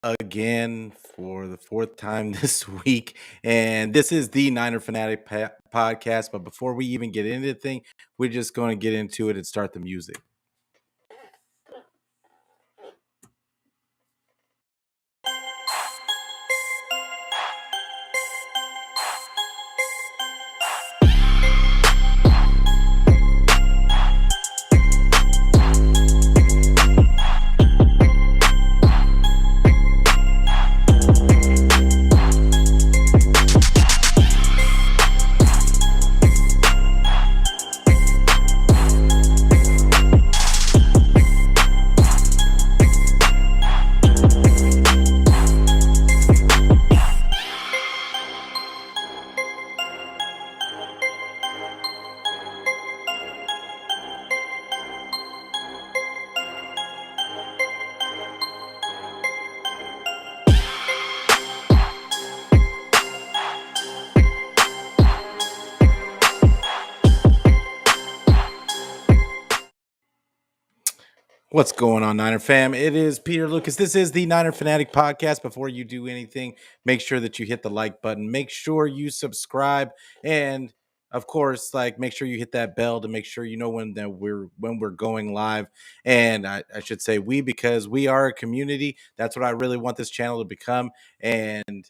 again for the fourth time this week. And this is the Niner Fanatic podcast. But before we even get into the thing, we're just going to get into it and start the music. What's going on, Niner fam? It is Peter Lucas. This is the Niner Fanatic podcast. Before you do anything, make sure that you hit the like button. Make sure you subscribe, and of course, make sure you hit that bell to make sure you know when we're going live. And I should say we, because we are a community. That's what I really want this channel to become. And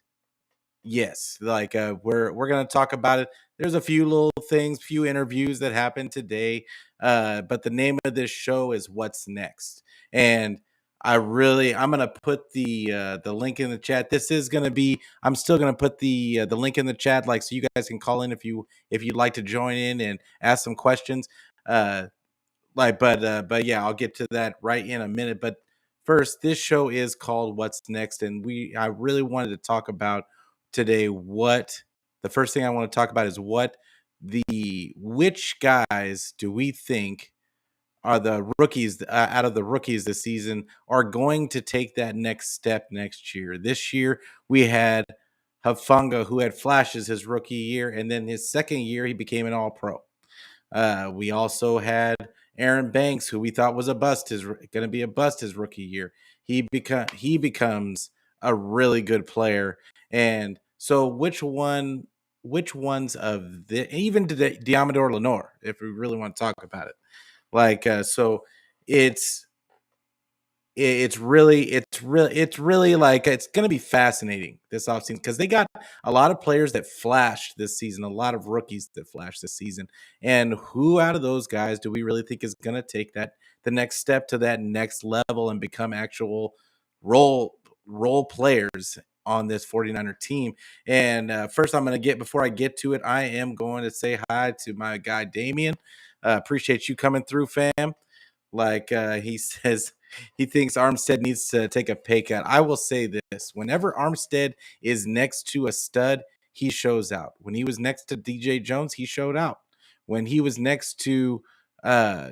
yes, we're gonna talk about it. There's a few little things, few interviews that happened today, but the name of this show is "What's Next," and I'm gonna put the link in the chat. This is gonna be. I'm still gonna put the link in the chat, so you guys can call in if you'd like to join in and ask some questions. Uh, but yeah, I'll get to that right in a minute. But first, this show is called What's Next, and I really wanted to talk about today what the first thing I want to talk about is which guys do we think are the rookies out of the rookies this season are going to take that next step next year. This year we had Hafanga, who had flashes his rookie year, and then his second year he became an All Pro. We also had Aaron Banks, who we thought was a bust, is going to be a bust his rookie year. He becomes a really good player. And so, which ones of the even Diamador Lenore, if we really want to talk about it, so it's it's really it's going to be fascinating this offseason because they got a lot of players that flashed this season, a lot of rookies that flashed this season. And who out of those guys do we really think is going to take the next step to that next level and become actual role players on this 49er team? And first, before I get to it, I am going to say hi to my guy Damien. Appreciate you coming through, fam. He says he thinks Armstead needs to take a pay cut. I will say this: whenever Armstead is next to a stud, he shows out. When he was next to DJ Jones, he showed out. When he was next to uh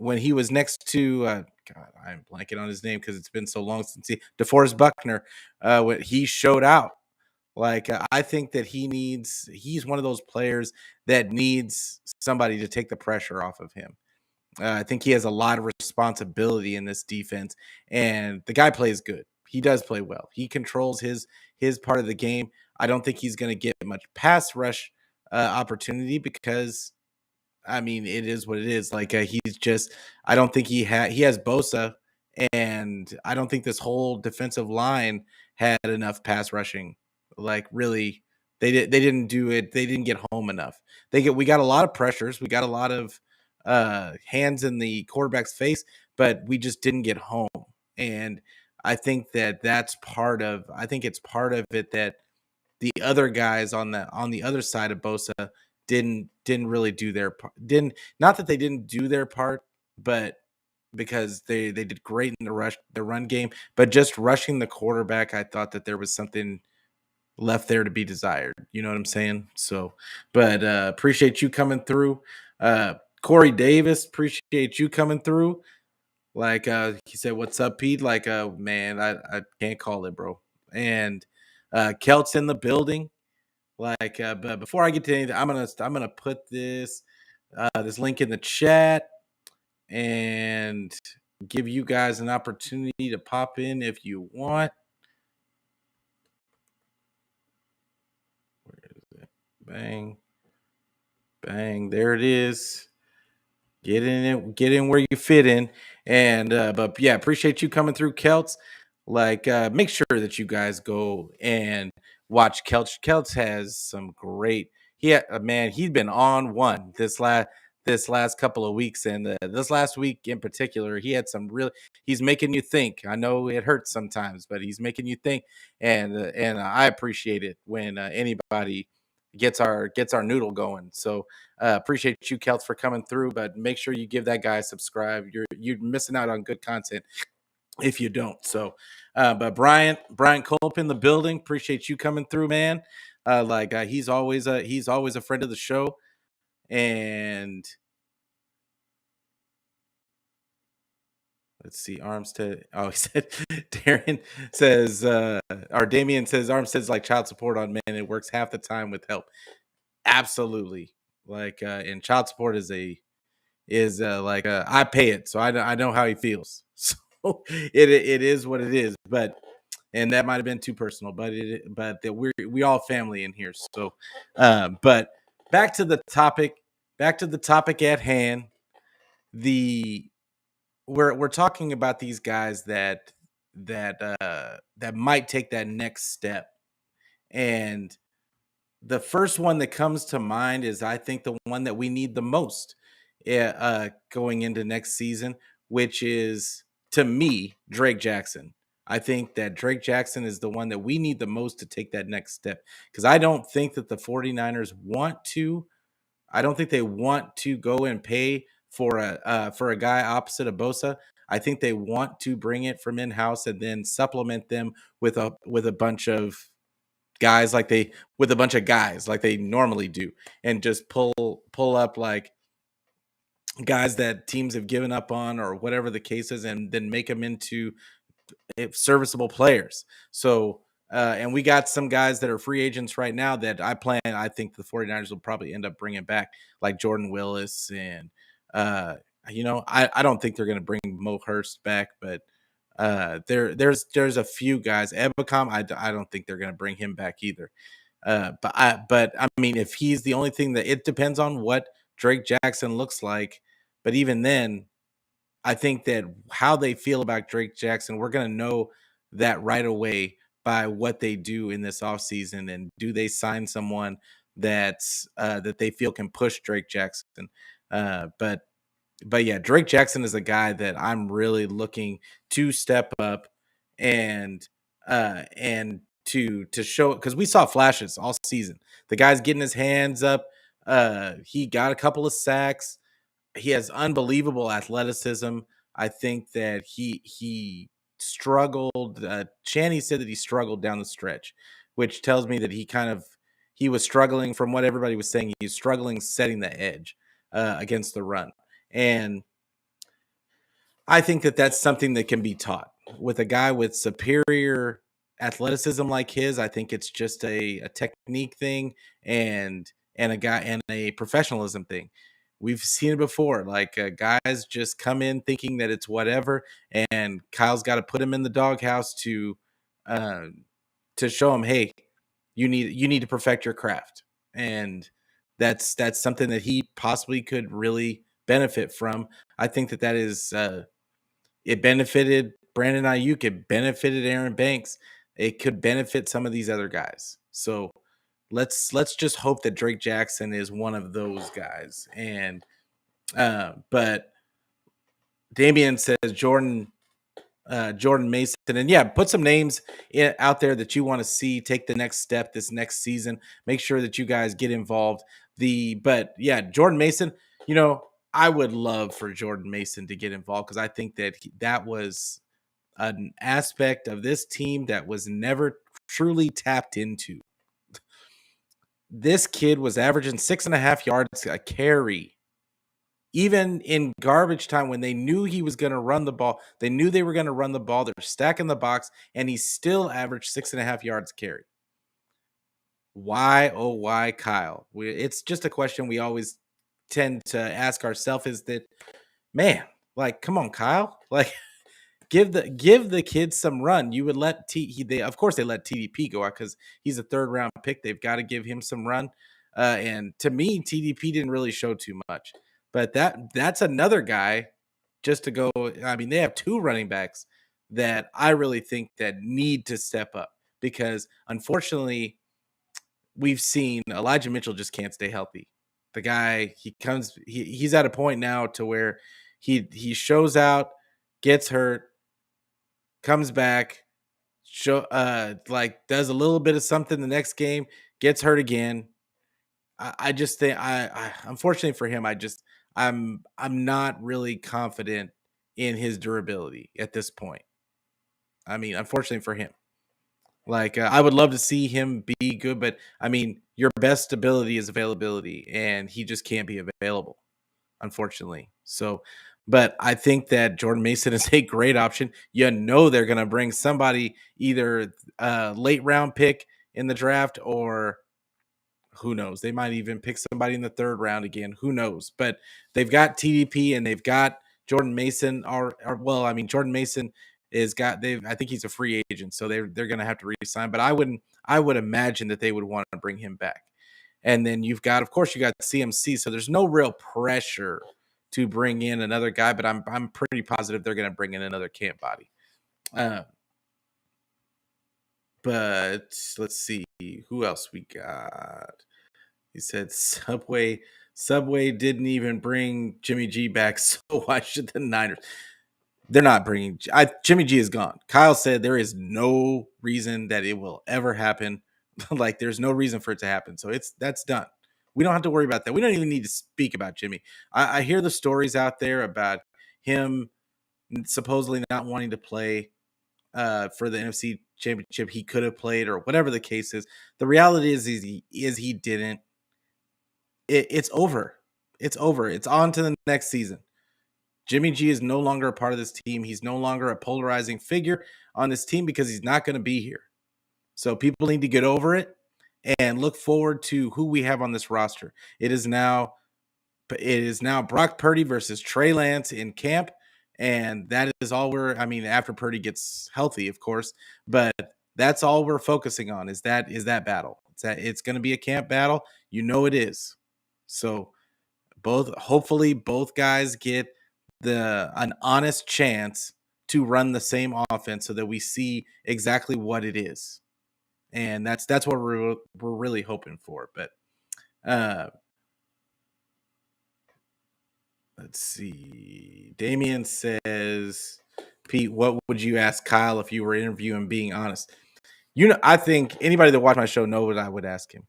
God, I'm blanking on his name because it's been so long since DeForest Buckner, when he showed out. I think that he's one of those players that needs somebody to take the pressure off of him. I think he has a lot of responsibility in this defense, and the guy plays good. He does play well. He controls his part of the game. I don't think he's going to get much pass rush opportunity because, I mean, it is what it is. He's just. I don't think he has Bosa, and I don't think this whole defensive line had enough pass rushing. Really, they didn't do it. They didn't get home enough. We got a lot of pressures. We got a lot of hands in the quarterback's face, but we just didn't get home. And I think that's part of. I think it's part of it that the other guys on the other side of Bosa didn't really do their part. Didn't Not that they didn't do their part, but because they did great in the run game, but just rushing the quarterback, I thought that there was something left there to be desired. You know what I'm saying? So, but appreciate you coming through. Corey Davis, appreciate you coming through. He said, "What's up, Pete?" Man, I can't call it, bro. And Kelt's in the building. But before I get to anything, I'm gonna put this link in the chat and give you guys an opportunity to pop in if you want. Bang, bang. There it is. Get in where you fit in. And but yeah, appreciate you coming through, Celts. Like make sure that you guys go and watch Celts. Celts has some great man, he's been on one this last couple of weeks, and this last week in particular, he had some real he's making you think. I know it hurts sometimes, but he's making you think, and I appreciate it when anybody gets our noodle going. So appreciate you, Kelt, for coming through, but make sure you give that guy a subscribe. You're missing out on good content if you don't. So, but Brian Culp in the building. Appreciate you coming through, man. He's always a friend of the show. And let's see, Armstead. Oh, he said Darren says or Damien says Armstead's like child support on men. It works half the time with help. Absolutely. Like and child support is I pay it, so I know how he feels. So it is what it is. But and that might have been too personal, but that we all family in here. So, but back to the topic, at hand. The we're talking about these guys that might take that next step, and the first one that comes to mind is I think the one that we need the most going into next season, which is to me Drake Jackson. I think that Drake Jackson is the one that we need the most to take that next step because I don't think that the 49ers want to. I don't think they want to go and pay for a guy opposite of Bosa. I think they want to bring it from in house and then supplement them with a bunch of guys like they with a bunch of guys like they normally do, and just pull up like guys that teams have given up on or whatever the case is, and then make them into serviceable players. So and we got some guys that are free agents right now that I think the 49ers will probably end up bringing back, like Jordan Willis. And I don't think they're going to bring Mo Hurst back, but there's a few guys. Ebicom, I don't think they're going to bring him back either. But I mean, if he's the only thing, that it depends on what Drake Jackson looks like. But even then, I think that how they feel about Drake Jackson, we're going to know that right away by what they do in this offseason. And do they sign someone that they feel can push Drake Jackson? But yeah, Drake Jackson is a guy that I'm really looking to step up and to show, because we saw flashes all season. The guy's getting his hands up. He got a couple of sacks. He has unbelievable athleticism. I think that he struggled. Channy said that he struggled down the stretch, which tells me that he was struggling from what everybody was saying. He's struggling setting the edge against the run. And I think that that's something that can be taught with a guy with superior athleticism like his. I think it's just a technique thing and a guy and a professionalism thing. We've seen it before. Like guys just come in thinking that it's whatever, and Kyle's got to put him in the doghouse uh, to show him, hey, you need to perfect your craft, and that's something that he possibly could really benefit from. I think that is it benefited Brandon Ayuk. It benefited Aaron Banks. It could benefit some of these other guys. So let's just hope that Drake Jackson is one of those guys. And but Damian says Jordan Mason, and yeah, put some names out there that you want to see take the next step this next season. Make sure that you guys get involved. But yeah, Jordan Mason, I would love for Jordan Mason to get involved because I think that that was an aspect of this team that was never truly tapped into. This kid was averaging 6.5 yards a carry. Even in garbage time, when they knew he was going to run the ball, they knew they were going to run the ball. They're stacking the box, and he still averaged 6.5 yards carry. Why, oh, why, Kyle? It's just a question we always tend to ask ourselves, is that, man, like, come on, Kyle. Like, give the kids some run. You would let of course they let TDP go out because he's a third round pick. They've got to give him some run. And to me, TDP didn't really show too much. But that's another guy just to go. I mean, they have two running backs that I really think that need to step up because unfortunately, we've seen Elijah Mitchell just can't stay healthy. The guy, he's at a point now to where he shows out, gets hurt, comes back, does a little bit of something the next game, gets hurt again. I just think I unfortunately for him, I'm not really confident in his durability at this point. I mean, unfortunately for him. I would love to see him be good, but I mean, your best ability is availability, and he just can't be available, unfortunately. So, but I think that Jordan Mason is a great option. You know, they're going to bring somebody either late round pick in the draft or who knows? They might even pick somebody in the third round again. Who knows? But they've got TDP and they've got Jordan Mason. Well, I mean, Jordan Mason is got. I think he's a free agent, so they're going to have to re-sign. But I would imagine that they would want to bring him back. And then you've got, of course, you got CMC. So there's no real pressure to bring in another guy. But I'm pretty positive they're going to bring in another camp body. But let's see who else we got. He said Subway didn't even bring Jimmy G back, so why should the Niners? They're not bringing Jimmy G is gone. Kyle said there is no reason that it will ever happen. Like there's no reason for it to happen. So that's done. We don't have to worry about that. We don't even need to speak about Jimmy. I hear the stories out there about him supposedly not wanting to play for the NFC Championship. He could have played or whatever the case is. The reality is he didn't. It's over. It's over. It's on to the next season. Jimmy G is no longer a part of this team. He's no longer a polarizing figure on this team because he's not going to be here. So people need to get over it and look forward to who we have on this roster. It is now Brock Purdy versus Trey Lance in camp. And that is all after Purdy gets healthy, of course, but that's all we're focusing on is that battle. It's going to be a camp battle. You know it is. So hopefully both guys get an honest chance to run the same offense so that we see exactly what it is. And that's what we're really hoping for. But let's see. Damian says, Pete, what would you ask Kyle if you were interviewing being honest? I think anybody that watched my show knows what I would ask him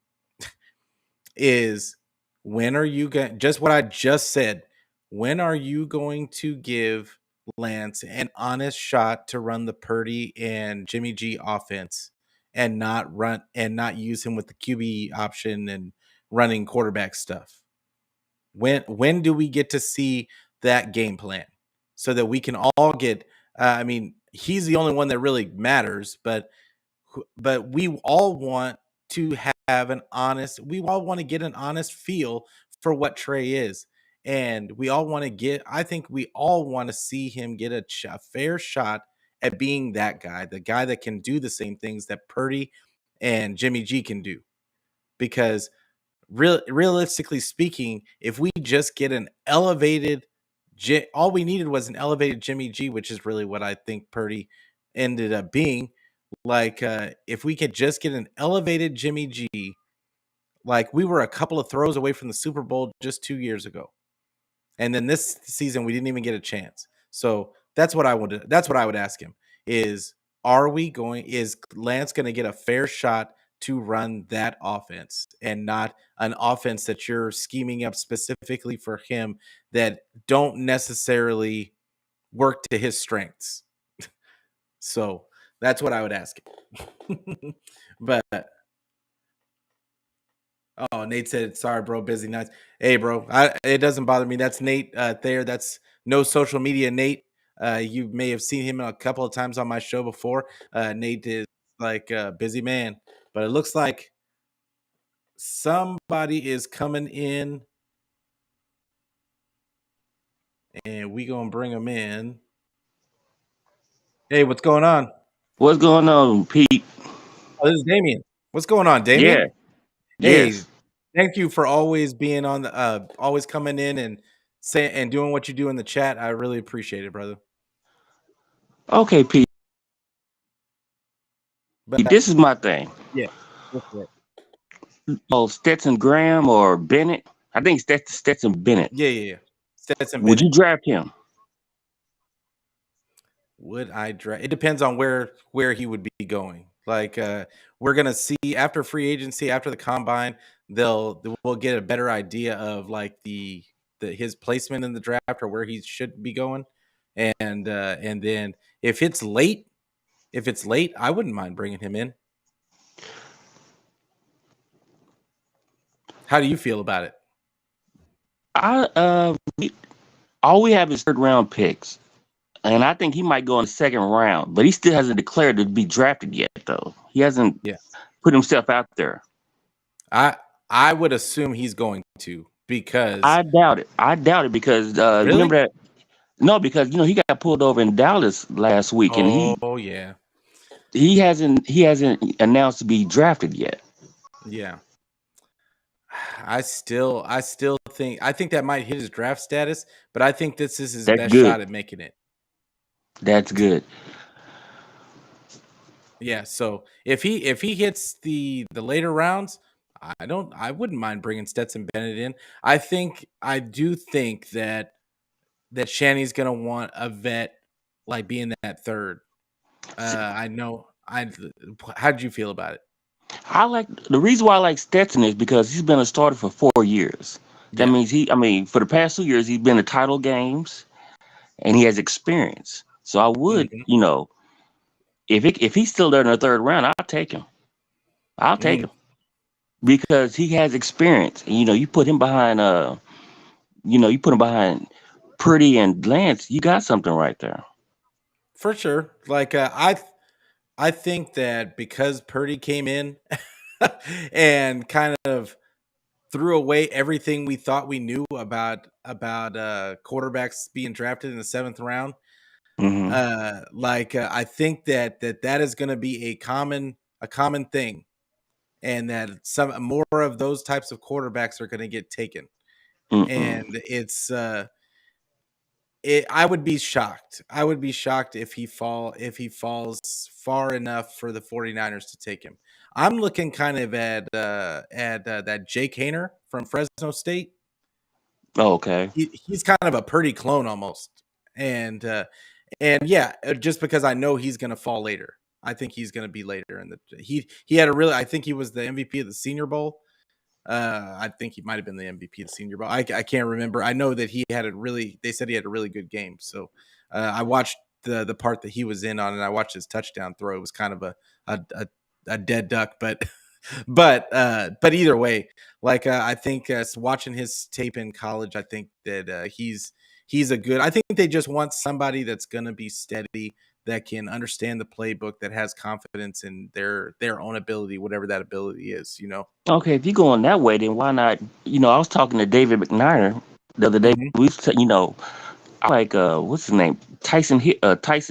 is when are you going just what I just said, when are you going to give Lance an honest shot to run the Purdy and Jimmy G offense and not use him with the QB option and running quarterback stuff? When do we get to see that game plan so that we can all get he's the only one that really matters, but we all want to have we all want to get an honest feel for what Trey is. And I think we all want to see him get a fair shot at being that guy, the guy that can do the same things that Purdy and Jimmy G can do. Because realistically speaking, if we just get an elevated, all we needed was an elevated Jimmy G, which is really what I think Purdy ended up being. If we could just get an elevated Jimmy G, like we were a couple of throws away from the Super Bowl just 2 years ago. And then this season, we didn't even get a chance. So that's what I would ask him is Lance going to get a fair shot to run that offense and not an offense that you're scheming up specifically for him that don't necessarily work to his strengths. So that's what I would ask him. But Nate said, sorry, bro, busy nights. Hey, bro, it doesn't bother me. That's Nate Thayer. That's no social media Nate. You may have seen him a couple of times on my show before. Nate is like a busy man, but it looks like somebody is coming in and we going to bring him in. Hey, what's going on? What's going on, Pete? Oh, this is Damien. What's going on, Damien? Yeah, Hey, yes. thank you for always being on the always coming in and say and doing what you do in the chat. I really appreciate it, brother. Okay, Pete, But this is my thing. yeah, go for it. Oh, Stetson Graham or Bennett? I think Stetson Bennett. Yeah. Stetson Would you Bennett. draft him? Would I draft? It depends on where he would be going. Like we're gonna see after free agency, after the combine, we'll get a better idea of like the his placement in the draft or where he should be going, and then if it's late, I wouldn't mind bringing him in. How do you feel about it? I all we have is third round picks, and I think he might go in the second round, but he still hasn't declared to be drafted yet. Though he hasn't Yeah, put himself out there. I I would assume he's going to because I doubt it. I doubt it because remember really. that. No, because he got pulled over in Dallas last week, and Oh yeah, he hasn't announced to be drafted yet. yeah. I think that might hit his draft status, but I think this is his That's best good. shot at making it. That's good. Yeah, so if he hits the later rounds, I wouldn't mind bringing Stetson Bennett in. I do think that Shanny's gonna want a vet like being that third. I know. I How did you feel about it? I like the reason why I like Stetson is because he's been a starter for 4 years. That Yeah. means I mean, for the past 2 years, he's been to title games and he has experience. So I would, Hmm. if he's still there in the third round, I'll take him. I'll take Hmm. him because he has experience. And, you put him behind Pretty and Lance, you got something right there. For sure. Like I think that because Purdy came in and kind of threw away everything we thought we knew about quarterbacks being drafted in the seventh round. Hmm. I think that is going to be a common thing, and that some more of those types of quarterbacks are going to get taken. Mm-mm. And I would be shocked. I would be shocked if he falls far enough for the 49ers to take him. I'm looking kind of at that Jake Hayner from Fresno State. Oh, okay. He's kind of a Purdy clone almost, and yeah, just because I know he's going to fall later, I think he's going to be later. And he had a really, I think he was the MVP of the Senior Bowl. I think he might have been the MVP of the Senior Bowl. I can't remember. I know that he had a really. They said he had a really good game. So I watched the part that he was in on, and I watched his touchdown throw. It was kind of a a, a dead duck, but but either way, like I think watching his tape in college, I think that he's a good. I think they just want somebody that's going to be steady, that can understand the playbook, that has confidence in their own ability, whatever that ability is. You know. Okay, if you're going that way, then why not? I was talking to David McNair the other day. Hmm. We, I like what's his name? Tyson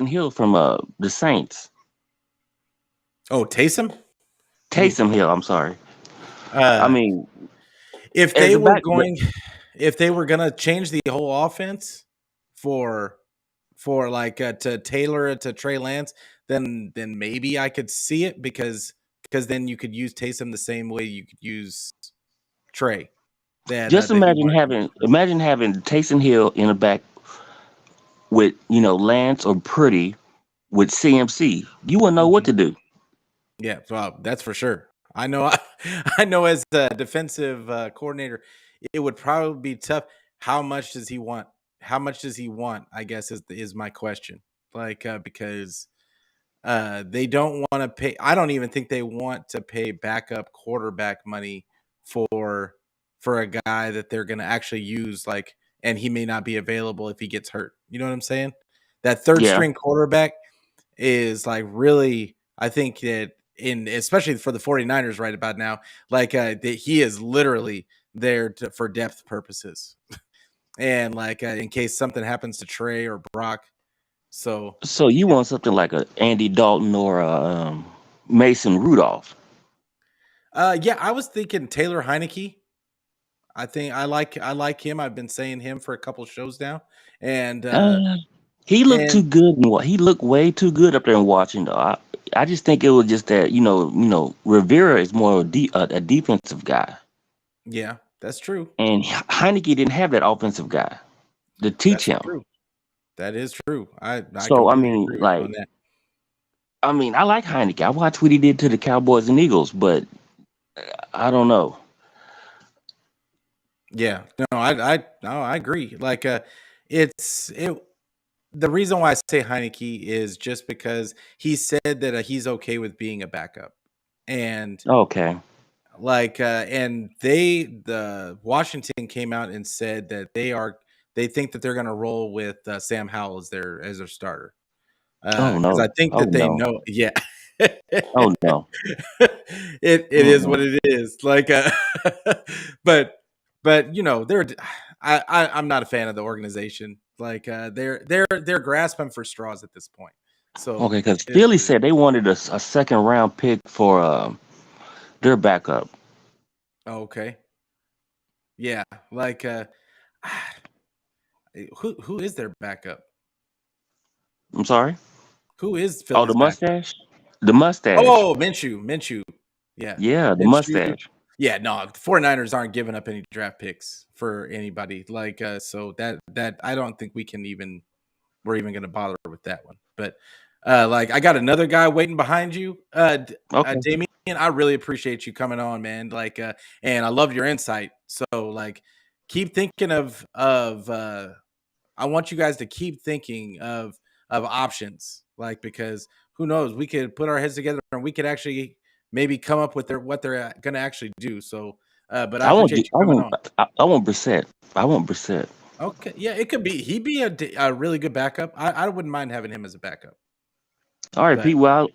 Hill from the Saints. Oh, Taysom. Taysom Hill. I'm sorry. I Uh, mean, if as they a were back, going, if they were gonna change the whole offense for like to tailor it to Trey Lance, then maybe I could see it because then you could use Taysom the same way you could use Trey just that you imagine wanted to use having Trey. imagine having Taysom Hill in the back with Lance or Pretty with CMC. You wouldn't know what Mhm. to do. Yeah, well, that's for sure. I know. I know. As a defensive coordinator, it would probably be tough. How much does he want? How much does he want? I guess is my question. Like because they don't want to pay. I don't even think they want to pay backup quarterback money for a guy that they're going to actually use. Like, and he may not be available if he gets hurt. You know what I'm saying? That third Yeah. string quarterback is like really, I think that in especially for the 49ers right about now, like that he is literally there for depth purposes and like in case something happens to Trey or Brock. So So you yeah. want something like a Andy Dalton or a Mason Rudolph? Yeah, I was thinking Taylor Heineke. I think I like him. I've been saying him for a couple shows now, and Uh, he looked too and good. He looked way too good up there in Washington. I just think it was just that Rivera is more a defensive guy, yeah, that's true. and Heineke didn't have that offensive guy to teach That's him. true. That is true. I So I completely mean, agree with you on like, that. I like Heineke. I watched what he did to the Cowboys and Eagles, but I don't know. Yeah, no, no, I agree. Like, it's it. The reason why I say Heineke is just because he said that he's okay with being a backup, and Okay. and the Washington came out and said that they think that they're going to roll with Sam Howell as their starter. Oh Because I no. think Oh that they no. know, yeah. Oh no. It is what Mm-mm. it is. Like, but they're I'm not a fan of the organization. Like, they're grasping for straws at this point. So Okay, because it is Philly what it is. said they wanted a second round pick for their backup. Okay, yeah. Like, who is their backup? I'm sorry. Who is Oh, the Philly's backup? mustache. The mustache. Oh, Minshew. Yeah. Yeah, the Minshew. mustache. Yeah, no, the 49ers aren't giving up any draft picks for anybody. Like, so that I don't think we're even gonna bother with that one. But like, I got another guy waiting behind you. Okay. Damien, I really appreciate you coming on, man. Like, and I love your insight. So, like, keep thinking of I want you guys to keep thinking of options, like, because who knows, we could put our heads together and we could actually maybe come up with what they're going to actually do. So, but I I want. appreciate you I coming want. on. I want Brissett. I want Brissett. Okay, yeah, it could be he'd be a really good backup. I wouldn't mind having him as a backup. All right, But Pete. Well,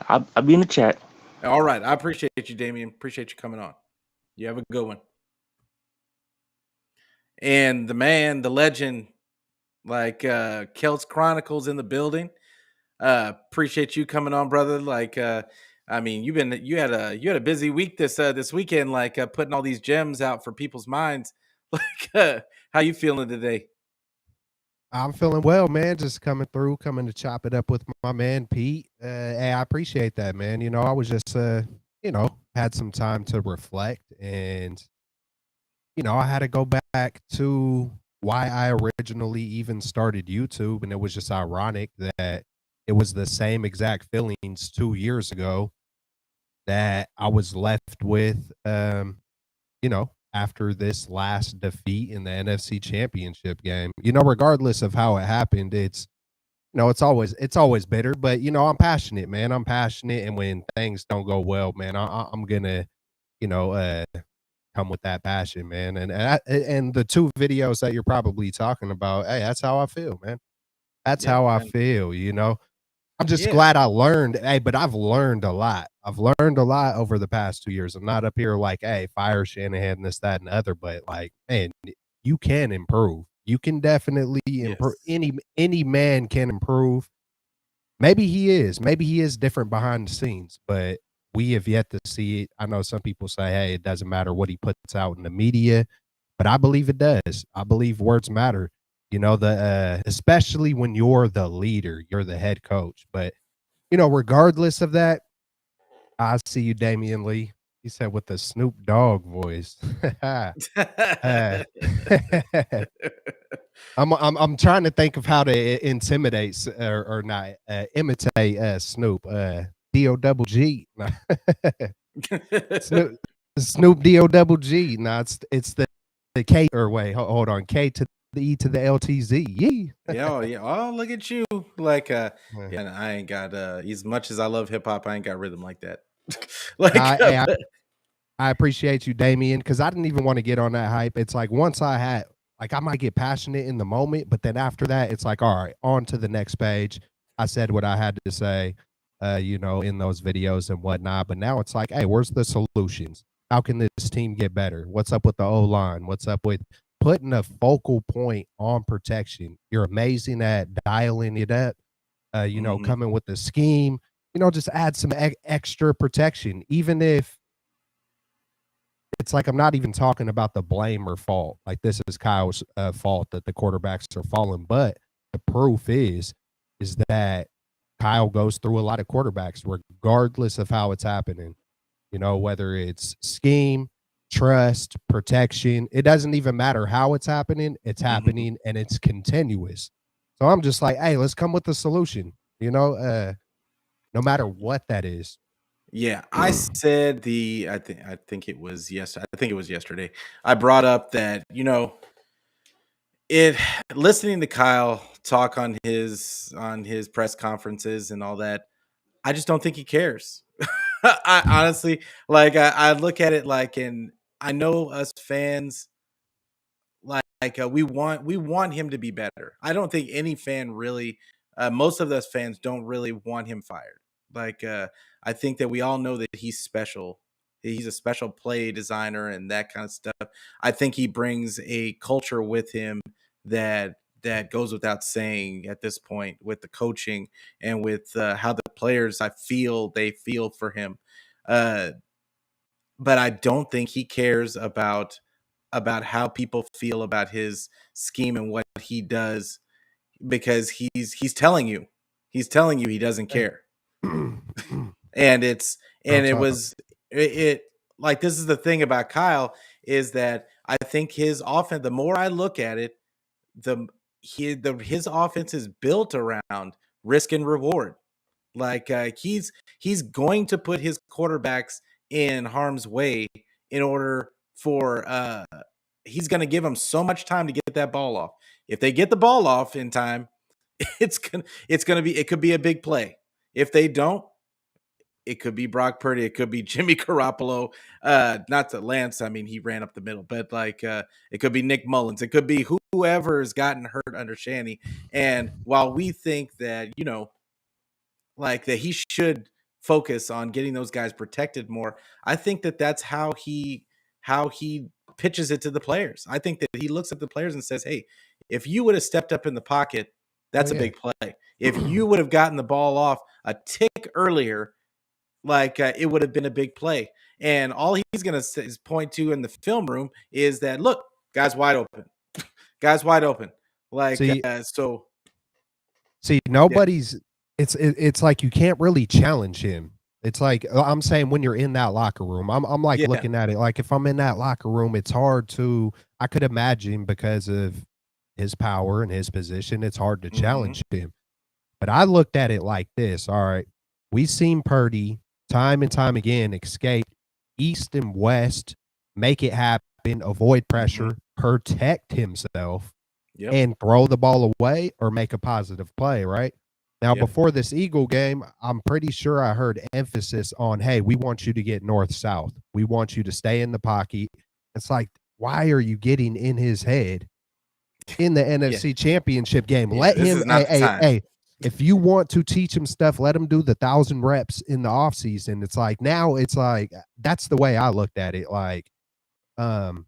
I'll be in the chat. all right, I appreciate you, Damien. Appreciate you coming on. You have a good one. And the man, the legend, like Kelts Chronicles in the building. Appreciate you coming on, brother. Like, I mean, you had a busy week this weekend, like, putting all these gems out for people's minds. Like, how you feeling today? I'm feeling well, man. Just coming through, coming to chop it up with my man Pete. Hey, I appreciate that, man. I was just, had some time to reflect, and I had to go back to why I originally even started YouTube, and it was just ironic that it was the same exact feelings 2 years ago that I was left with. After this last defeat in the NFC Championship game. Regardless of how it happened, it's always bitter, but I'm passionate, man. I'm passionate, and when things don't go well, man, I'm gonna, you know, uh, come with that passion, man. And the two videos that you're probably talking about, hey, that's how I feel, man. That's Yeah, how I man. feel. I'm just Yeah, glad I learned. Hey, but I've learned a lot. I've learned a lot over the past 2 years. I'm not up here like, hey, fire Shanahan, this, that, and the other. But like, man, you can improve. You can definitely improve. yes, Any man can improve. Maybe he is. Maybe he is different behind the scenes, but we have yet to see it. I know some people say, hey, it doesn't matter what he puts out in the media, but I believe it does. I believe words matter. The especially when you're the leader, you're the head coach. But regardless of that, I see you, Damian Lee. He said with the Snoop Dogg voice. uh, I'm trying to think of how to intimidate or not imitate Snoop. D O double G. Snoop Snoop D O double G. No, it's the K or wait, hold on. K to the E to the L T Z. Yee. yeah, oh, yeah. Oh, look at you! Like, Uh, yeah, I ain't got as much as I love hip hop, I ain't got rhythm like that. Like, hey, I appreciate you, Damien, because I didn't even want to get on that hype. It's like once I might get passionate in the moment, but then after that, it's like, all right, on to the next page. I said what I had to say, in those videos and whatnot. But now it's like, hey, where's the solutions? How can this team get better? What's up with the O line? What's up with putting a focal point on protection? You're amazing at dialing it up, mhm. coming with the scheme, just add some extra protection, even if it's like I'm not even talking about the blame or fault. Like this is Kyle's fault that the quarterbacks are falling, but the proof is that Kyle goes through a lot of quarterbacks, regardless of how it's happening. You know, whether it's scheme, trust, protection, it doesn't even matter how it's happening and it's continuous. So I'm just like, hey, let's come with a solution, no matter what that is. Yeah, I said I think it was yesterday. I brought up that, it listening to Kyle talk on his press conferences and all that, I just don't think he cares. I honestly, like, I look at it like, and I know us fans, we want him to be better. I don't think any fan really, most of us fans don't really want him fired. Like, I think that we all know that he's special. He's a special play designer and that kind of stuff. I think he brings a culture with him that goes without saying at this point, with the coaching and with how the players, I feel they feel for him. Uh, but I don't think he cares about how people feel about his scheme and what he does, because he's telling you he doesn't care. And it's Real and it talk. was it like, this is the thing about Kyle, is that I think his offense, the more I look at it, his offense is built around risk and reward. Like, he's going to put his quarterbacks in harm's way in order for he's going to give them so much time to get that ball off. If they get the ball off in time, it could be a big play. If they don't, it could be Brock Purdy, it could be Jimmy Garoppolo, not to Lance. I mean, he ran up the middle, but like, it could be Nick Mullins, it could be whoever has gotten hurt under Shanny. And while we think that, like, that he should focus on getting those guys protected more, I think that that's how he pitches it to the players. I think that he looks at the players and says, "Hey, if you would have stepped up in the pocket, that's a Yeah. big play. If you would have gotten the ball off a tick earlier, like, it would have been a big play." And all he's going to point to in the film room is that, look, guys wide open, guys wide open. Like, See, so See, yeah, nobody's it's like you can't really challenge him. It's like I'm saying when you're in that locker room, I'm like yeah, looking at it like if I'm in that locker room, it's hard to I could imagine because of his power and his position, it's hard to hmm challenge him. But I looked at it like this. All right. We've seen Purdy time and time again escape east and west, make it happen, avoid hmm pressure, protect himself yep, and throw the ball away or make a positive play, right? Now, yep, before this Eagle game, I'm pretty sure I heard emphasis on, hey, we want you to get north south. We want you to stay in the pocket. It's like, why are you getting in his head in the yeah, NFC championship game? yeah. Let This him, is hey, not the hey, time. hey, if you want to teach him stuff, let him do the 1,000 reps in the offseason. It's like, now it's like, that's the way I looked at it. Like, um,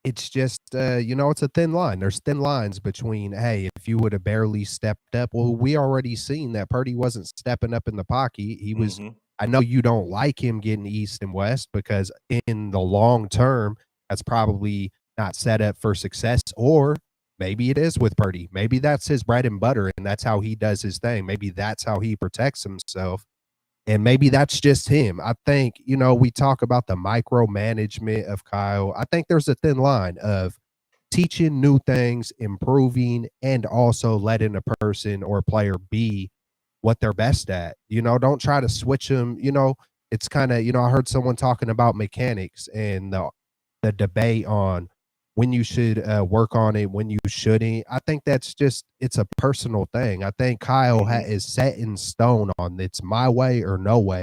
it's just, it's a thin line. There's thin lines between, hey, if you would have barely stepped up. Well, we already seen that Purdy wasn't stepping up in the pocket. He was. hmm I know you don't like him getting east and west because in the long term, that's probably not set up for success. Or maybe it is with Purdy. Maybe that's his bread and butter, and that's how he does his thing. Maybe that's how he protects himself. And maybe that's just him. I think, we talk about the micromanagement of Kyle. I think there's a thin line of teaching new things, improving, and also letting a person or player be what they're best at. Don't try to switch them. It's kind of, I heard someone talking about mechanics and the debate on when you should work on it, when you shouldn't. I think that's just it's a personal thing. I think Kyle hmm is set in stone on it's my way or no way.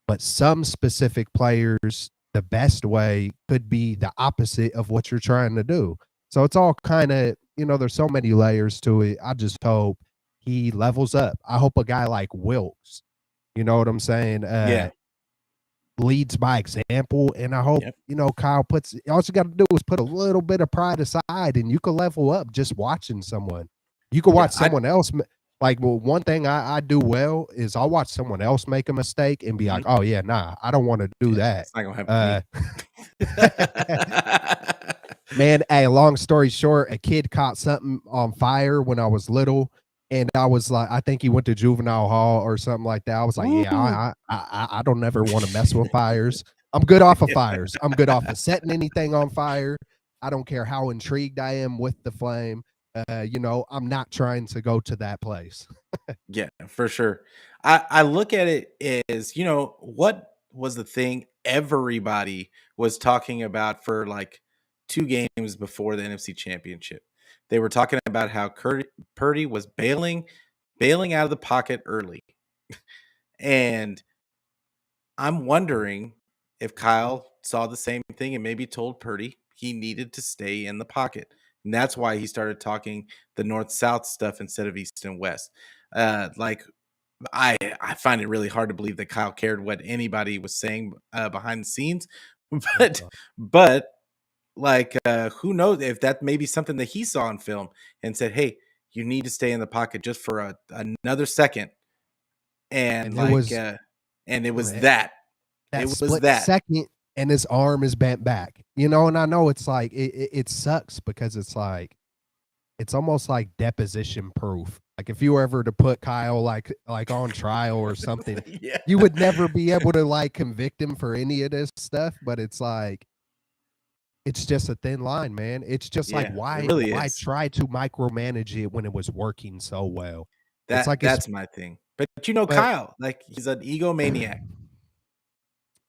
But some specific players, the best way could be the opposite of what you're trying to do. So it's all kind of there's so many layers to it. I just hope he levels up. I hope a guy like Wilkes, you know what I'm saying? Yeah, Leads by example. And I hope, yep, Kyle puts all you got to do is put a little bit of pride aside and you can level up just watching someone. You can yeah. watch someone else. Like, well, one thing I do well is I'll watch someone else make a mistake and be like, Mhm. oh, yeah, nah, I don't want to do Yeah, that. it's not gonna happen to Uh, me. Man, hey, long story short, a kid caught something on fire when I was little, and I was like, I think he went to juvenile hall or something like that. I was like, yeah, Ooh. I don't ever want to mess with fires. I'm good off of fires. I'm good off of setting anything on fire. I don't care how intrigued I am with the flame. I'm not trying to go to that place. Yeah, for sure. I look at it as, what was the thing everybody was talking about for like 2 games before the NFC Championship? They were talking about how Purdy was bailing out of the pocket early. And I'm wondering if Kyle saw the same thing and maybe told Purdy he needed to stay in the pocket. And that's why he started talking the north-south stuff instead of east and west. Like I find it really hard to believe that Kyle cared what anybody was saying behind the scenes, but like who knows if that may be something that he saw in film and said, "Hey, you need to stay in the pocket just for another second," and And it was and it was that that it was split that second, and his arm is bent back. And I know it's like it sucks because it's like it's almost like deposition proof. Like if you were ever to put Kyle like on trial or something, yeah, you would never be able to like convict him for any of this stuff. But it's like it's just a thin line, man. It's just like yeah, it really why is. try to micromanage it when it was working so well? It's like it's That's my thing. But but Kyle, like he's an egomaniac.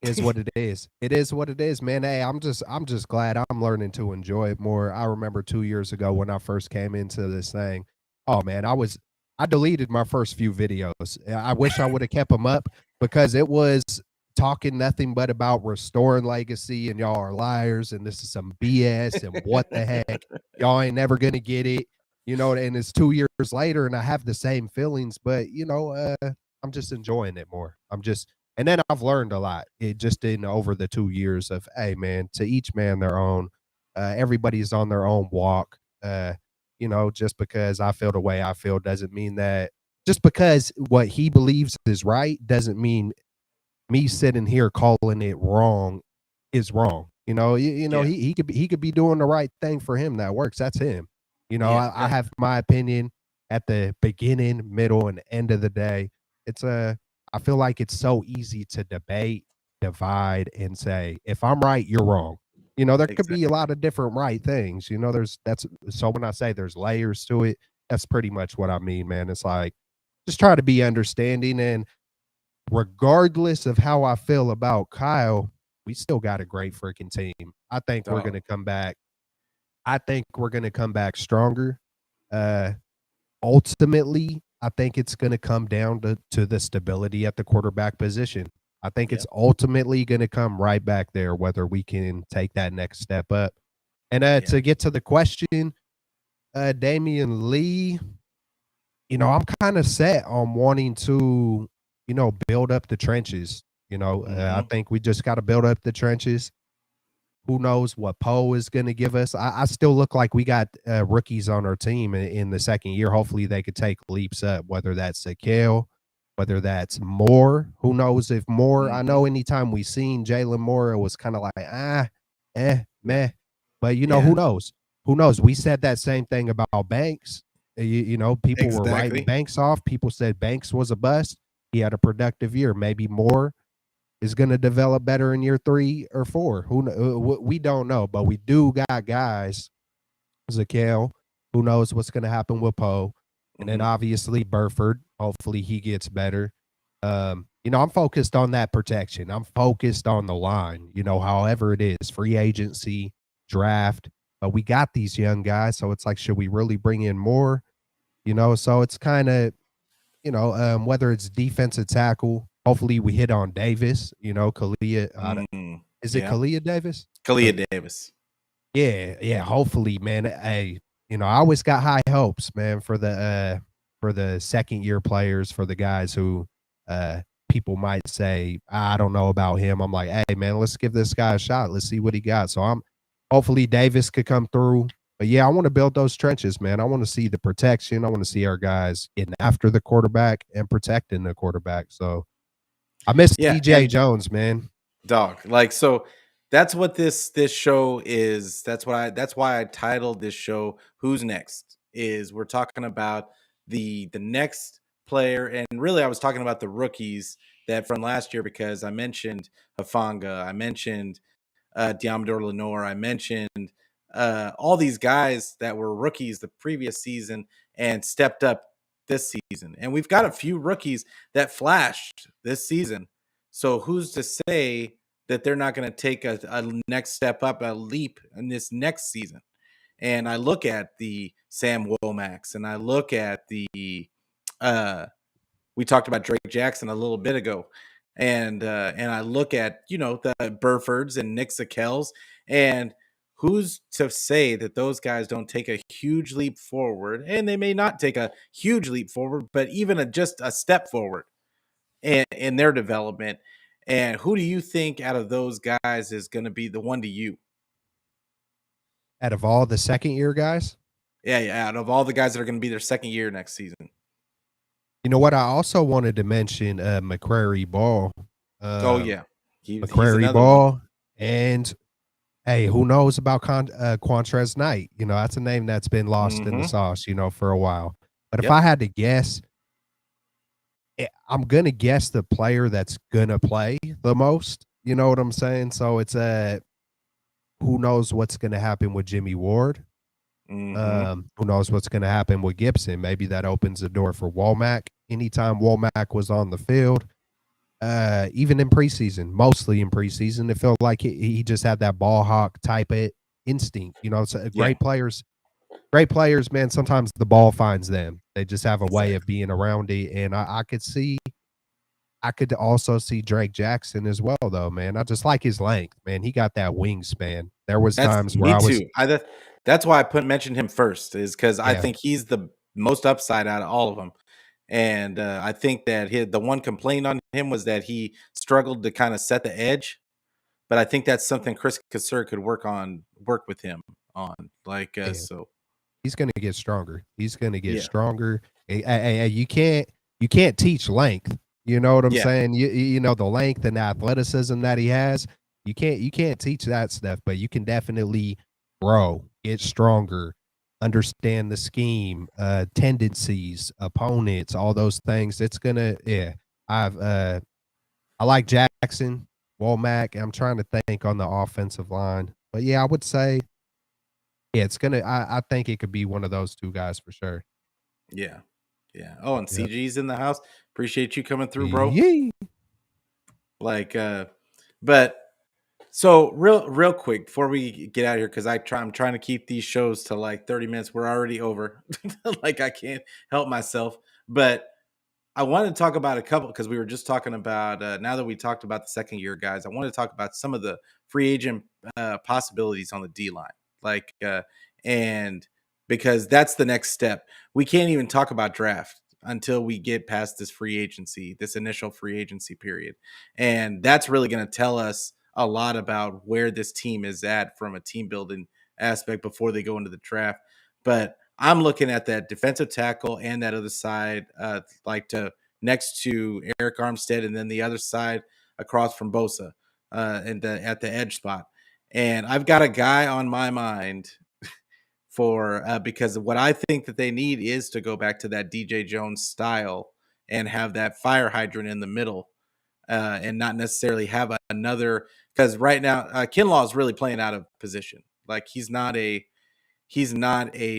is what it is. It is what it is, man. Hey, I'm just glad I'm learning to enjoy it more. I remember 2 years ago when I first came into this thing. Oh man, I deleted my first few videos. I wish I would have kept them up because it was talking nothing but about restoring legacy and y'all are liars and this is some BS and what the heck. Y'all ain't never gonna get it. And it's 2 years later and I have the same feelings, but I'm just enjoying it more. And then I've learned a lot. It just in over the 2 years of, hey man, to each man their own. Everybody's on their own walk. Just because I feel the way I feel doesn't mean that. Just because what he believes is right doesn't mean me sitting here calling it wrong is wrong. Yeah, He could be doing the right thing for him that works. That's him. yeah, I have my opinion at the beginning, middle, and end of the day. It's a I feel like it's so easy to debate, divide, and say, if I'm right, you're wrong. There could be a exactly. lot of different right things. There's that's so when I say there's layers to it, that's pretty much what I mean, man. It's like just try to be understanding and regardless of how I feel about Kyle, we still got a great freaking team. I think we're Dog. gonna come back. I think we're gonna come back stronger. Uh Ultimately, I think it's gonna come down to the stability at the quarterback position. I think Yeah, it's ultimately gonna come right back there, whether we can take that next step up. And yeah. to get to the question, Damian Lee, I'm kind of set on wanting to, build up the trenches. I Hmm. think we just got to build up the trenches. Who knows what Poe is going to give us? I still look like we got rookies on our team in the second year. Hopefully, they could take leaps up. Whether that's Sakale, whether that's Moore. Who knows if Moore? I Hmm. know anytime we seen Jalen Moore, it was kind of like Yeah, meh. But yeah, who knows? Who knows? We said that same thing about Banks. People were writing exactly. Banks off. People said Banks was a bust. He had a productive year. Maybe Moore is going to develop better in year 3 or 4. We don't know, but we do got guys. Zakale, who knows what's going to happen with Poe, and then Hmm. obviously Burford. Hopefully he gets better. I'm focused on that protection. I'm focused on the line. However it is, free agency, draft. But we got these young guys, so it's like, should we really bring in more? So it's kind of whether it's defensive tackle, hopefully we hit on Davis, Kalia. Mm, Is it yeah, Kalia Davis? Kalia Davis. Yeah, yeah. Hopefully, man. Hey, I always got high hopes, man, for the second year players, for the guys who people might say, I don't know about him. I'm like, hey man, let's give this guy a shot. Let's see what he got. So I'm hopefully Davis could come through. But yeah, I want to build those trenches, man. I want to see the protection. I want to see our guys getting after the quarterback and protecting the quarterback. So I miss Yeah, DJ and Jones, man. dog. Like so, that's what this show is. That's why I titled this show "Who's Next." Is we're talking about the next player, and really I was talking about the rookies that from last year because I mentioned Hafanga, I mentioned Diamador Lenore, I mentioned all these guys that were rookies the previous season and stepped up this season, and we've got a few rookies that flashed this season. So who's to say that they're not going to take a next step up, a leap in this next season? And I look at the Sam Womax, and I look at the we talked about Drake Jackson a little bit ago, and I look at the Burfords and Nick Sakells, and who's to say that those guys don't take a huge leap forward? And they may not take a huge leap forward, but even just a step forward in their development. And who do you think out of those guys is going to be the one to you? Out of all the second year guys, Yeah, out of all the guys that are going to be their second year next season. you know what? I also wanted to mention McCrary Ball. Oh yeah, he's McCrary another Ball, one. and hey, who knows about Quantrez Knight? You know, that's a name that's been lost in the sauce, for a while. But if I had to guess, I'm gonna guess the player that's gonna play the most. You know what I'm saying? So it's who knows what's gonna happen with Jimmy Ward? Who knows what's gonna happen with Gibson? Maybe that opens the door for Womack. Anytime Womack was on the field, even in preseason, mostly in preseason, it felt like he just had that ball hawk type of instinct. So great players, man. Sometimes the ball finds them. They just have a way of being around it. And I could also see Drake Jackson as well, though, man. I just like his length, man. He got that wingspan. There was times where me I was too. That's why I mentioned him first, is because I think he's the most upside out of all of them. And I think that the one complaint on him was that he struggled to kind of set the edge. But I think that's something Chris Kassir could work with him on. So he's going to get stronger. He's going to get Yeah. stronger. Hey, you can't teach length. You know what I'm saying? You know the length and the athleticism that he has. You can't teach that stuff, but you can definitely grow, get stronger, understand the scheme, tendencies, opponents, all those things. It's gonna I like Jackson, Womack. I'm trying to think on the offensive line, but I would say it's gonna. I think it could be one of those two guys for sure. Yeah. Oh, and CG's in the house. Appreciate you coming through, bro. Yee. But so real quick before we get out of here, because I'm trying to keep these shows to like 30 minutes. We're already over. Like I can't help myself. But I wanted to talk about a couple, because we were just talking about now that we talked about the second year guys, I want to talk about some of the free agent possibilities on the D line, and because that's the next step. We can't even talk about draft until we get past this initial free agency period, and that's really going to tell us a lot about where this team is at from a team building aspect before they go into the draft. But I'm looking at that defensive tackle and that other side, next to Eric Armstead, and then the other side across from Bosa, at the edge spot. And I've got a guy on my mind for because what I think that they need is to go back to that DJ Jones style and have that fire hydrant in the middle, and not necessarily have another. Because right now, Kinlaw is really playing out of position. Like he's not a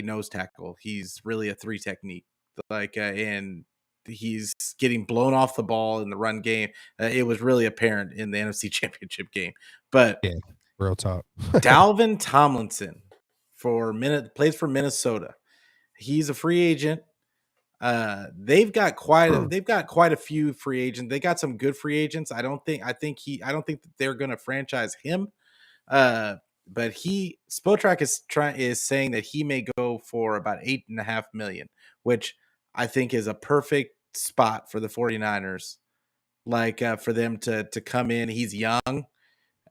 nose tackle. He's really a three technique. And he's getting blown off the ball in the run game. It was really apparent in the NFC Championship game. But real talk. Dalvin Tomlinson plays for Minnesota. He's a free agent. They've got quite a few free agents. They got some good free agents. I don't think that they're going to franchise him. But Spotrac is saying that he may go for about $8.5 million, which I think is a perfect spot for the 49ers. For them to come in. He's young,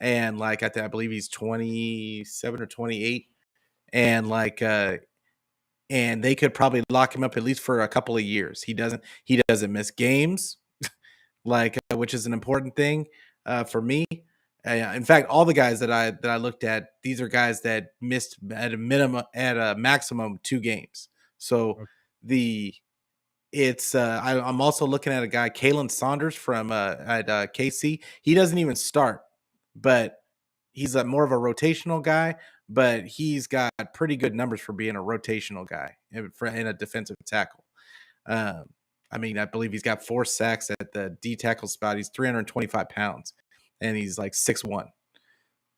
and I believe he's 27 or 28, and and they could probably lock him up at least for a couple of years. He doesn't miss games, which is an important thing for me. In fact, all the guys that I looked at, these are guys that missed at a maximum 2 games. So Okay. I'm also looking at a guy, Kalen Saunders from at KC. He doesn't even start, but he's more of a rotational guy. But he's got pretty good numbers for being a rotational guy in a defensive tackle. Um, I mean, I believe he's got 4 sacks at the D tackle spot. He's 325 pounds, and he's like 6'1",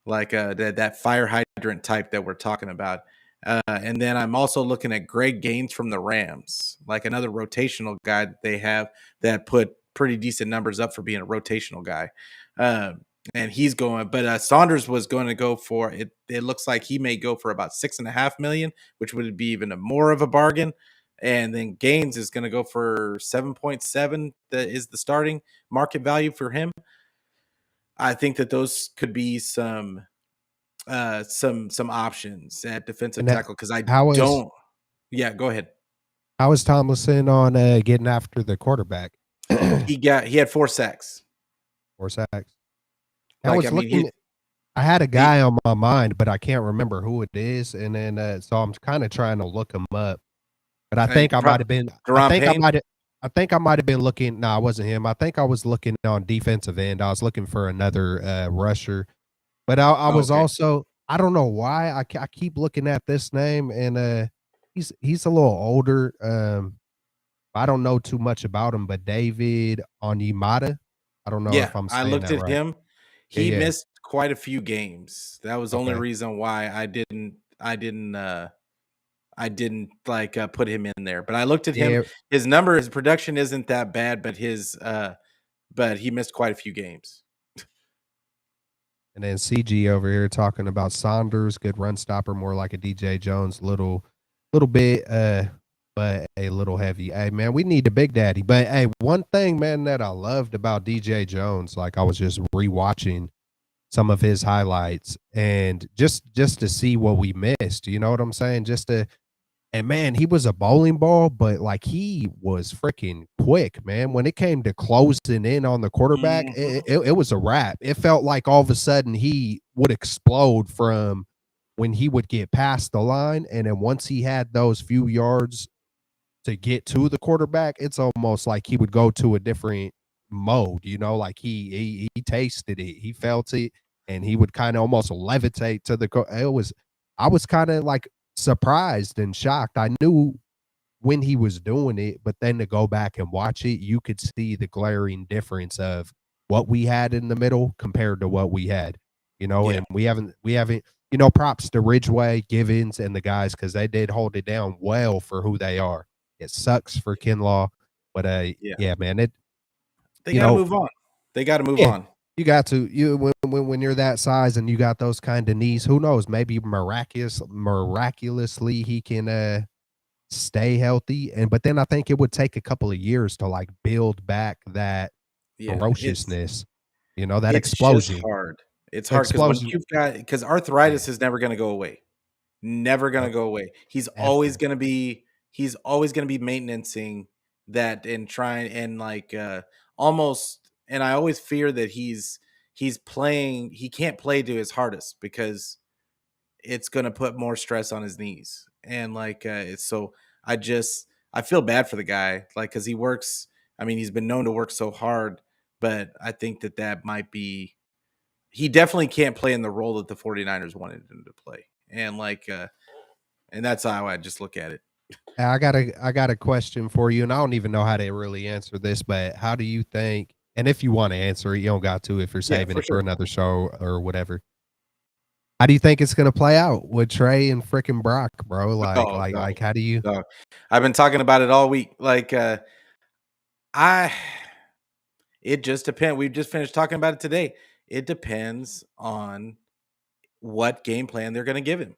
like that fire hydrant type that we're talking about. And then I'm also looking at Greg Gaines from the Rams, like another rotational guy that they have that put pretty decent numbers up for being a rotational guy. And he's going, but Saunders was going to go for it. It looks like he may go for about $6.5 million, which would be even more of a bargain. And then Gaines is going to go for 7.7. That is the starting market value for him. I think that those could be some options at defensive And tackle because I how is don't. Yeah, go ahead. how is Tomlinson on getting after the quarterback? He had 4 sacks. 4 sacks. I Like was I mean, looking. I had a guy on my mind, but I can't remember who it is, and then so I'm kind of trying to look him up. But I think I might have been. Deron Payne? I think I might have been looking. No, it wasn't him. I think I was looking on defensive end. I was looking for another rusher, but I was Okay. also. I don't know why I keep looking at this name, and he's a little older. I don't know too much about him, but David Onyemata. I don't know Yeah, if I'm I saying looked that at right. him. Yeah, He yeah. missed quite a few games. That was the only Okay. reason why I didn't like put him in there. But I looked at him. Yeah, His production isn't that bad, but but he missed quite a few games. and then CG over here talking about Saunders, good run stopper, more like a DJ Jones, little bit, but a little heavy. Hey man, we need the big daddy. But hey, one thing, man, that I loved about DJ Jones, like I was just rewatching some of his highlights and just to see what we missed. You know what I'm saying? And man, he was a bowling ball, but like he was freaking quick, man. When it came to closing in on the quarterback, Mhm. it was a wrap. It felt like all of a sudden he would explode from when he would get past the line. And then once he had those few yards to get to the quarterback, it's almost like he would go to a different mode, you know, like he tasted it, he felt it, and he would kind of almost levitate to the I was kind of like surprised and shocked. I knew when he was doing it, but then to go back and watch it, you could see the glaring difference of what we had in the middle compared to what we had, you know, Yeah. and we haven't, you know, props to Ridgeway, Givens, and the guys because they did hold it down well for who they are. It sucks for Kinlaw, but Yeah. yeah, man, it They you got to know, move on. They got to move yeah, on. you got to when you're that size and you got those kind of knees, who knows? Maybe miraculously he can stay healthy, and but then I think it would take a couple of years to like build back that Yeah. ferociousness, you know, that It's just explosion, hard. It's hard explosion. because Yeah, arthritis is never going to go away. Never gonna no, go away. ever. He's always gonna be maintenancing that and trying and almost and I always fear that he can't play to his hardest because it's gonna put more stress on his knees. And it's so I feel bad for the guy, like because he works, I mean, he's been known to work so hard, but I think that might be he definitely can't play in the role that the 49ers wanted him to play. And that's how I just look at it. I got a question for you, and I don't even know how to really answer this, but how do you think? And if you want to answer it, you don't got to if you're Yeah, saving for it for sure. another show or whatever. How do you think it's gonna play out with Trey and freaking Brock, bro? Oh, no, How do you? no. I've been talking about it all week. I it just depends. We just finished talking about it today. It depends on what game plan they're going to give him.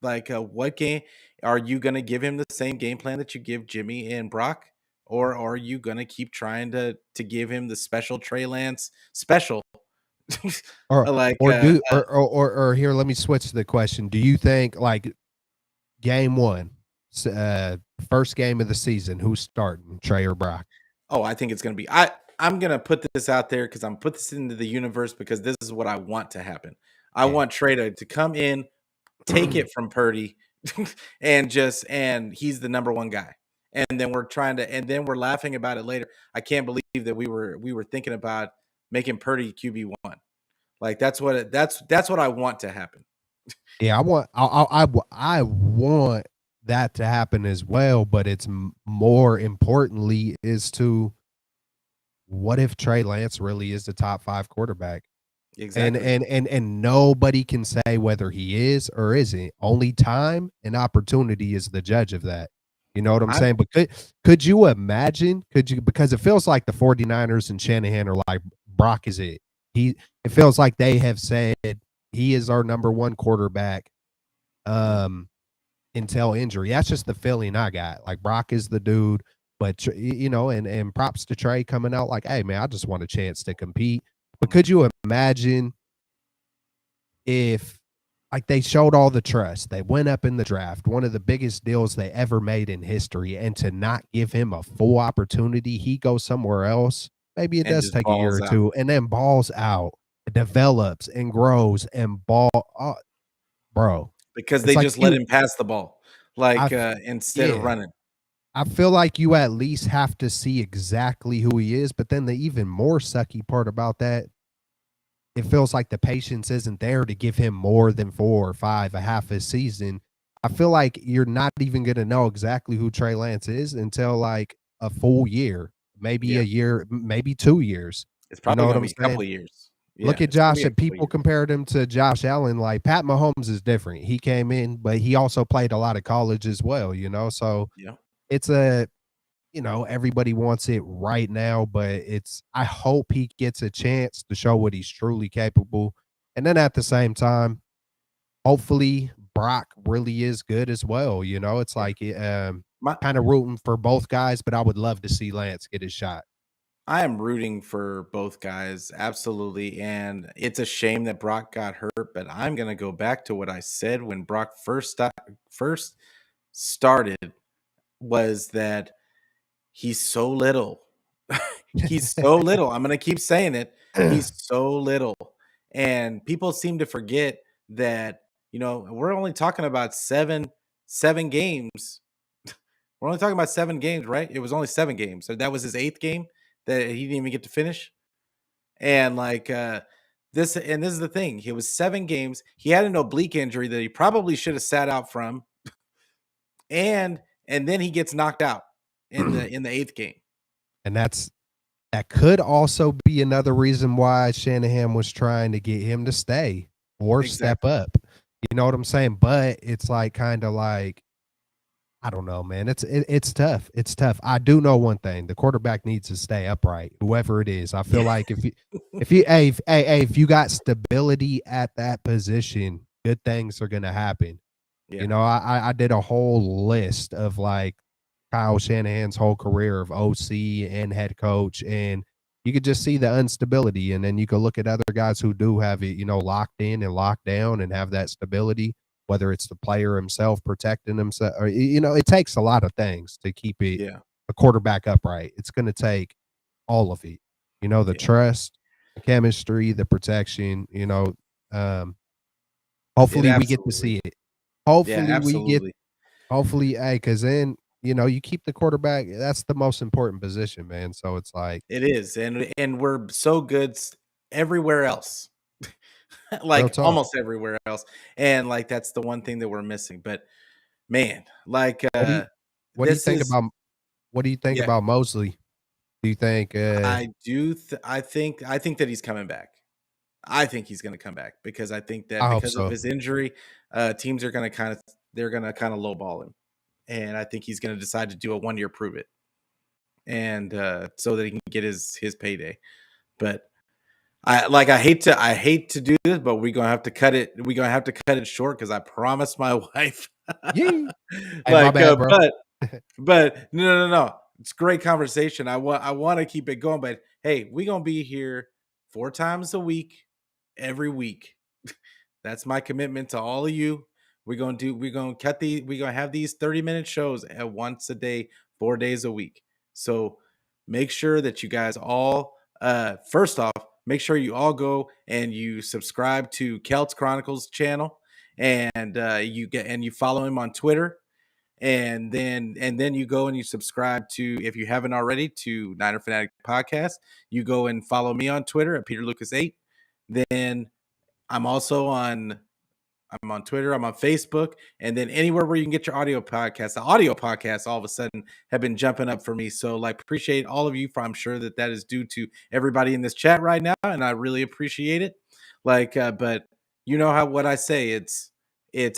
What game are you going to give him the same game plan that you give Jimmy and Brock, or are you going to keep trying to give him the special Trey Lance special? Or like or do or here, let me switch the question. Do you think like game one, first game of the season, who's starting, Trey or Brock? Oh, I think it's going to be I'm gonna put this out there because I'm put this into the universe because this is what I want to happen. I Yeah. want Trey to come in, take it from Purdy, and he's the number one guy. And then we're laughing about it later. I can't believe that we were thinking about making Purdy QB1. Like that's what I want to happen. Yeah, I want that to happen as well, but it's more importantly is to what if Trey Lance really is the top 5 quarterback? And Exactly. and nobody can say whether he is or isn't. Only time and opportunity is the judge of that. You know what I'm I'm saying? But could you imagine? Could you, because it feels like the 49ers and Shanahan are like, Brock is it. It feels like they have said he is our number one quarterback until injury. That's just the feeling I got. Like Brock is the dude, but and props to Trey coming out like, hey man, I just want a chance to compete. But could you imagine if like they showed all the trust, they went up in the draft, one of the biggest deals they ever made in history, and to not give him a full opportunity, he goes somewhere else. Maybe it and does just take a year balls or out two, and then balls out, develops and grows and bro. because It's they like just let him pass the ball, I instead of yeah. running. I feel like you at least have to see exactly who he is, but then the even more sucky part about that, it feels like the patience isn't there to give him more than 4 or 5, a half a season. I feel like you're not even going to know exactly who Trey Lance is until like a full year, maybe Yeah, a year, maybe 2 years. it's You know probably what gonna I'm be a couple saying? of years. Look Yeah, at it's gonna Josh. be a And couple of people years. compared him to Josh Allen. Like Pat Mahomes is different. He came in, but he also played a lot of college as well. So Yeah, it's everybody wants it right now, but I hope he gets a chance to show what he's truly capable. And then at the same time, hopefully Brock really is good as well. It's yeah. like My kind of rooting for both guys, but I would love to see Lance get his shot. I am rooting for both guys, absolutely, and it's a shame that Brock got hurt. But I'm gonna go back to what I said when Brock first started was that he's so little. He's so little. I'm gonna keep saying it. He's so little, and people seem to forget that we're only talking about seven games. We're only talking about 7 games, right? It was only 7 games. So that was his 8th game that he didn't even get to finish. And this is the thing. It was 7 games. He had an oblique injury that he probably should have sat out from, and then he gets knocked out in the 8th game. And that could also be another reason why Shanahan was trying to get him to stay or step Exactly. up. You know what I'm saying? But it's like kind of like I don't know, man. It's tough. It's tough. I do know one thing: the quarterback needs to stay upright, whoever it is. I feel Yeah. like if you got stability at that position, good things are gonna happen. Yeah. I did a whole list of like Kyle Shanahan's whole career of OC and head coach, and you could just see the instability. And then you could look at other guys who do have it, locked in and locked down and have that stability, whether it's the player himself protecting himself, or it takes a lot of things to keep it Yeah. a quarterback upright. It's going to take all of it, the Yeah. trust, the chemistry, the protection. Um, It hopefully we get to absolutely. see it. Yeah, Hopefully we get. absolutely. Hopefully, hey, because then you keep the quarterback. That's the most important position, man. So it's like It is. And we're so good everywhere else. real Like talk. almost everywhere else. And like that's the one thing that we're missing. But man, like What do you what do you this think is about what do you think yeah, about Mosley? Do you think I think that he's coming back. I think he's going to come back because I think that I hope because of so. his injury, teams are going to they're going to kind of lowball him, and I think he's going to decide to do a 1 year prove it, and so that he can get his payday. But I hate to do this, but we're gonna have to cut it. We're gonna have to cut it short because I promised my wife. Yeah. Hey, my like, bad, bro. but no. It's great conversation. I want to keep it going, but hey, we're gonna be here 4 times a week, every week. That's my commitment to all of you. We're gonna have these 30-minute shows at once a day, 4 days a week. So make sure that you guys all, first off, make sure you all go and you subscribe to Celts Chronicles channel, and you follow him on Twitter, and then you go and you subscribe to, if you haven't already, to Niner Fanatic Podcast. You go and follow me on Twitter at Peter Lucas 8. Then I'm also I'm on Twitter, I'm on Facebook, and then anywhere where you can get your audio podcasts. The audio podcasts all of a sudden have been jumping up for me. So like, appreciate all of you. I'm sure that is due to everybody in this chat right now, and I really appreciate it. Like, but you know what I say, it's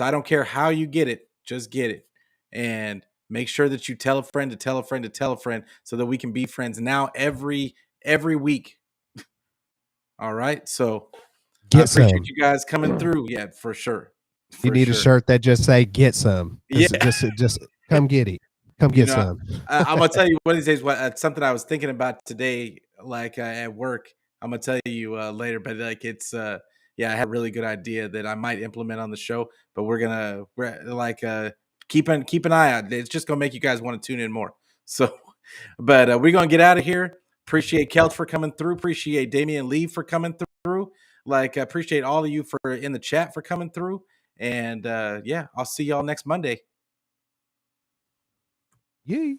I don't care how you get it, just get it, and make sure that you tell a friend to tell a friend to tell a friend, so that we can be friends now every week. All right, so I appreciate you guys coming through. Yeah, for sure. You need a shirt that just say "Get some." Yeah, just come get it. Come get some. I'm gonna tell you one of these days. What something I was thinking about today, like at work. I'm gonna tell you later, but like it's yeah, I had a really good idea that I might implement on the show. But we're like keep an eye out. It's just gonna make you guys want to tune in more. So, but we're gonna get out of here. Appreciate Kelt for coming through. Appreciate Damian Lee for coming through. Like, I appreciate all of you for in the chat for coming through. And yeah, I'll see y'all next Monday. Yay.